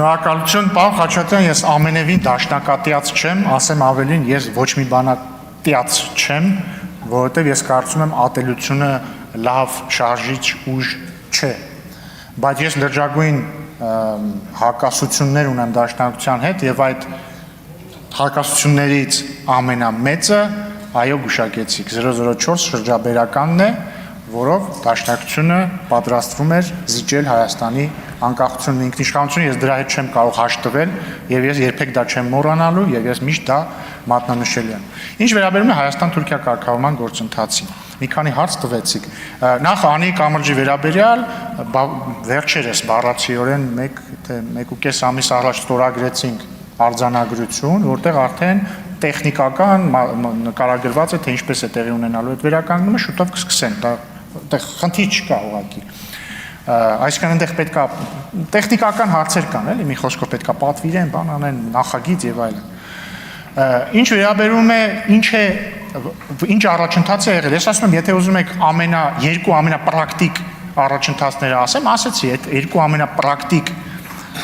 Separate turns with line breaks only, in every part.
Շնորհակալություն, պարոն Խաչատրյան, ես ամենևին դաշնակատիած չեմ, ասեմ ավելին, ես ոչ մի բանատիած չեմ, որովհետև ես կարծում եմ ատելությունը լավ շարժիչ ուժ չէ, բայց ես լրջագույն հակասություններ ունեմ դաշնակցության հետ եւ այդ հակասություններից ամենամեծը այո գուշակեցիք 004 շրջաբերականն է, որով դաշնակցությունը պատրաստվում էր զիջել Հայաստանի անկախությունն ինքնիշխանությունը, ես դրա հետ չեմ կարող հաշտվել եւ ես երբեք դա չեմ մոռանալու եւ ես միշտ դա մատնանշել եմ։ Ինչ վերաբերում է Հայաստան-Թուրքիա կարգավորման գործընթացին, մի քանի հարց տվեցիք։ Նախ Անի կամրջի վերաբերյալ վերջերս բառացիորեն 1.5 ամիս առաջ ստորագրեցինք արձանագրություն, որտեղ արդեն տեխնիկական նկարագրված է, թե ինչպես է տեղի ունենալու այդ վերականգնումը, շուտով կսկսեն, դա խնդիր չկա ուղղակի։ Այսինքն այնտեղ պետքա տեխնիկական հարցեր կան, էլի մի խոսքով պետքա պատվիրեն, բան անեն, նախագիծ եւ այլն։ Ինչ վերաբերում է ինչ առաջընթաց է եղել, ես ասում եմ, եթե ուզում եք երկու ամենապրակտիկ առաջընթացները ասեմ, ասեցի, այդ երկու ամենապրակտիկ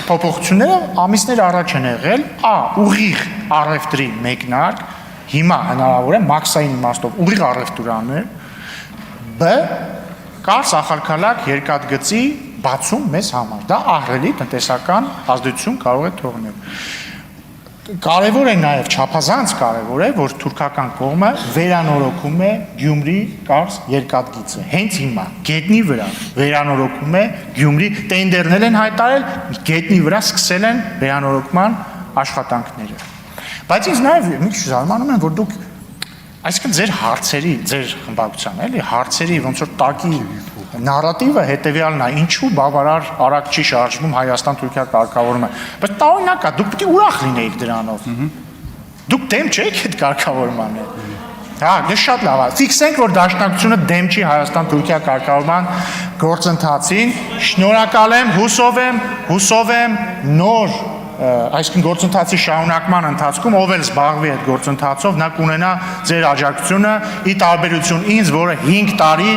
փոփոխությունները ամիսներ առաջ են եղել, ուղիղ առևտրի մեկնարկ, հիմա հնարավոր է մաքսային իմաստով ուղիղ առևտուր անել, բ կարճ ախալքալակ երկաթգծի բացում մեզ համար, դա ահռելի տնտեսական ազդեցություն կարող է թողնել։ Կարևոր է նաև չափազանց կարևոր է, որ թուրքական կողմը վերանորոգում է Գյումրի կարճ երկաթգիծը, հենց հիմա գետնի վրա վերանորոգում է Գյումրի, տենդերներ են հայտարարել, գետնի վրա սկսել են վերանորոգման աշխատանքները։ Բայց ինձ նաև մի քիչ զարմանում եմ, որ դուք այսինքն ձեր հարցերի, ձեր խմբակցության, էլի, հարցերի ոնց որ տակի նարատիվը հետևյալն է, ինչու բավարար արագ չի շարժվում Հայաստան-Թուրքիա կարգավորումը, բայց տարօրինակ է, դուք պետք է ուրախ լինեիք դրանով։ Դուք դեմ չեք այդ կարգավորմանը։ Դա շատ լավ է։ Ֆիքսենք, որ դաշնակցությունը դեմ չի Հայաստան-Թուրքիա կարգավորման գործընթացին։ Շնորհակալ եմ, հուսով եմ նոր այսինքն գործընթացի շարունակման ընթացքում ով էլ զբաղվի այդ գործընթացով, նա կունենա ձեր աջակցությունը, ի տարբերություն ինձ, որը 5 տարի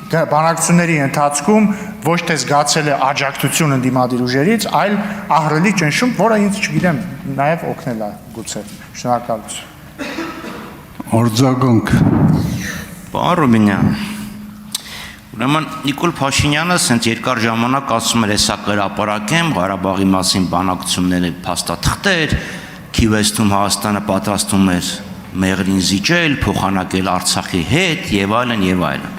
բանակցությունների ընթացքում ոչ թե զգացել է աջակցություն ընդդիմադիր ուժերից, այլ ահռելի ճնշում, որը ինձ չգիտեմ, նաև օգնել է գուցե։ Շնորհակալություն։
Արձագանք։
Պարոն Ռուբինյան, ուրեմն Նիկոլ Փաշինյանը ասենց երկար ժամանակ ասում էր, հեսա կհրապարակեմ Ղարաբաղի մասին բանակցությունների փաստաթղթեր, Քիվեստում Հայաստանը պատրաստում էր Մեղրին զիջել, փոխանակել Արցախի հետ եւ այլն եւ այլն։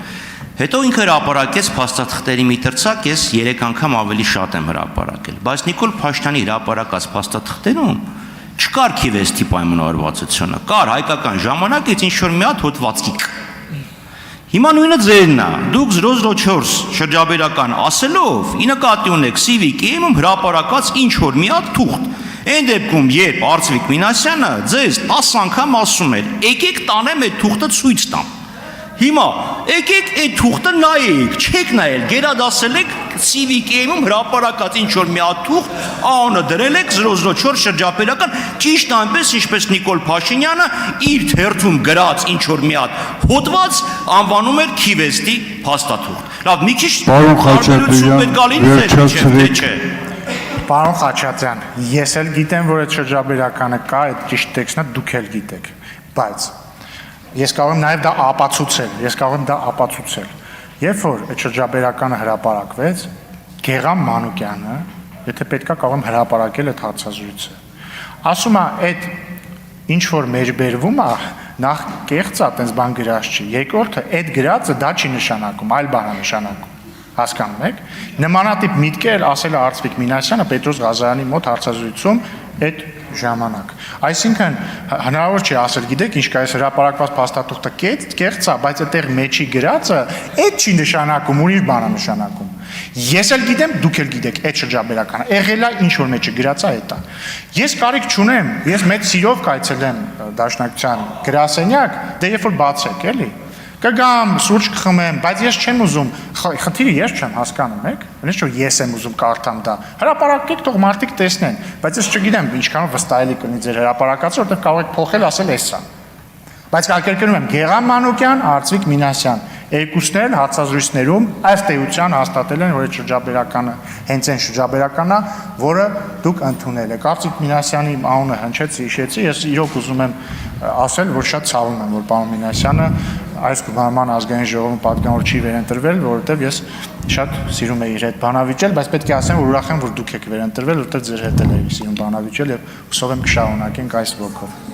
Հետո ինքը հրապարակեց փաստաթղթերի մի թրցակ, ես 3 անգամ ավելի շատ եմ հրապարակել, բայց Նիկոլ Փաշինյանի հրապարակած փաստաթղթերում չկար Քիվեստի պայմանավորվածությունը, կար հայկական ժամանակից ինչ-որ մի հատ հոդվածիկ։ Հիմա նույնը ձերն է, դուք 004 շրջաբերական ասելով, ի նկատի ունեք Civic-ում հրապարակած ինչ-որ մի հատ թուղթ։ Այն դեպքում, երբ Արծվիկ Մինասյանը ձեզ 10 անգամ ասում էր, եկեք տանեմ այդ թուղթը ցույց տամ։ Հիմա եկեք այդ թուղթը նայեք, չեք նայել, գերադասել եք Civic-ում հրապարակած ինչ-որ մի հատ թուղթ, անունը դրել եք 004 շրջապերական, ճիշտ այնպես, ինչպես Նիկոլ Փաշինյանը իր թերթում գրած ինչ-որ մի հատ հոդված անվանում էր Քիվեստի փաստաթուղթ։ Լավ, մի քիչ
Պարոն Խաչատրյան, ես էլ գիտեմ, որ այդ շրջաբերականը կա, այդ ճիշտ տեքստն է, դուք էլ գիտեք, բայց ես կարող եմ նաև դա ապացուցել, երբ որ այդ շրջաբերականը հրապարակվեց, Գեղամ Մանուկյանը, եթե պետքա կարող եմ հրապարակել այդ հարցազրույցը, ասում է, այդ ինչ որ մեջբերվում է, նախ կեղծ է, տենց բան գրած չի, երկրորդը այդ գրածը դա չի նշանակում, այլ բան է նշանակում, հասկանում եք, նմանատիպ միտքեր ասել է Արծվիկ Մինասյանը Պետրոս Ղազարյանի մոտ հարցազրույցում այդ ժամանակ։ Այսինքն հնարավոր չի ասել, գիտեք, ինչ կա այս հրապարակված փաստաթուղթը կեղծ է, բայց այդտեղ մեջի գրածը այդ չի նշանակում, ուրիշ բան է նշանակում։ Ես էլ գիտեմ, դուք էլ գիտեք, այդ շրջաբերականը եղել է ինչ որ մեջը գրած է այդ է։ Ես կարիք չունեմ, ես մեծ սիրով կայցելեմ Դաշնակցության գրասենյակ, դե երբ որ բացեք, էլի։ Կգամ, սուրճ կխմեմ, բայց ես չեմ ուզում, խնդիրը ես չեմ, հասկանում եք, այնպես որ ես եմ ուզում կարդամ դա, հրապարակեք, թող մարդիկ տեսնեն, բայց ես չգիտեմ ինչքանով վստահելի կլինի ձեր հրապարակածը, որտեղ կարող եք փոխել, ասել էս է։ Բայց կարգարկում եմ Գեղամ Մանուկյան, Արծվիկ Մինասյան, Երկուսն էլ հացազրույցներում ըստ էության հաստատել են, որ այդ շրջաբերականը հենց այն շրջաբերականն է, որը դուք ընդունել եք։ Արծիք Մինասյանի անունը հնչեց, հիշեցի, ես իրոք ուզում եմ ասել, որ շատ ցավում եմ, որ պարոն Մինասյանը այս գումարման ազգային ժողովում պատգամավոր չի վերընտրվել, որովհետև ես շատ սիրում եմ իր հետ բանավիճել, բայց պետք է ասեմ, որ ուրախ եմ, որ դուք եք վերընտրվել, որովհետև ձեր հետ էլ եք սիրում բանավիճել եւ հուսով եմ կշարունակենք այս ոգով։